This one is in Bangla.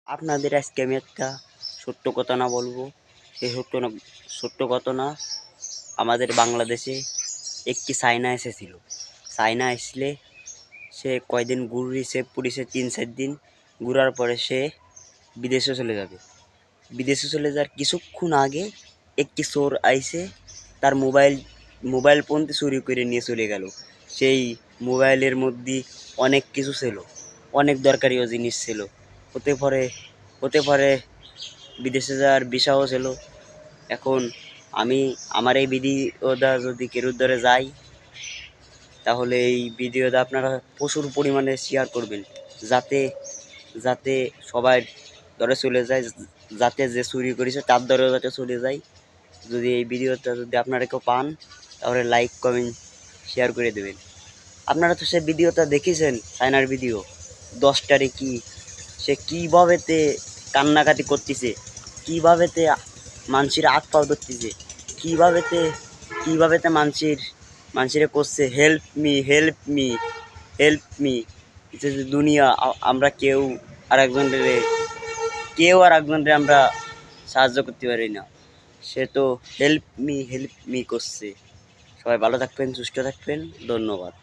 আপনাদের আজকে আমি একটা সত্য ঘটনা বলবো। সেই সত্য ঘটনা আমাদের বাংলাদেশে একটি চায়না এসেছিল। চায়না আসলে সে কয়দিন ঘুরিছে পুরিছে 3-4 দিন ঘুরার পরে সে বিদেশে চলে যাবে। বিদেশে চলে যাওয়ার কিছুক্ষণ আগে একটি চোর আইসে তার মোবাইল ফোন চুরি করে নিয়ে চলে গেল। সেই মোবাইলের মধ্যে অনেক কিছু ছিল, অনেক দরকারিও জিনিস ছিল। হতে পারে হতে পারে বিদেশে যাওয়ার ভিসাও ছিল। এখন আমার এই ভিডিওটা যদি কেউ ধরে যায়, তাহলে এই ভিডিওটা আপনারা প্রচুর পরিমাণে শেয়ার করবেন, যাতে যাতে সবাই ধরে চলে যায়, যাতে যে চুরি করেছে তার ধরেও যাতে চলে যায়। যদি এই ভিডিওটা যদি আপনারা কেউ পান, তাহলে লাইক কমেন্ট শেয়ার করে দেবেন। আপনারা তো সে ভিডিওটা দেখেছেন, চায়নার ভিডিও। 10টারে কি সে কীভাবেতে কান্নাকাটি করতেছে, কীভাবেতে মানুষের হাত পাও ধরতেছে, কীভাবেতে মানুষেরে করছে help me help me help me. যে দুনিয়া আমরা কেউ আর একজনরে আমরা সাহায্য করতে পারি না, সে তো হেল্প মি করছে। সবাই ভালো থাকবেন, সুস্থ থাকবেন, ধন্যবাদ।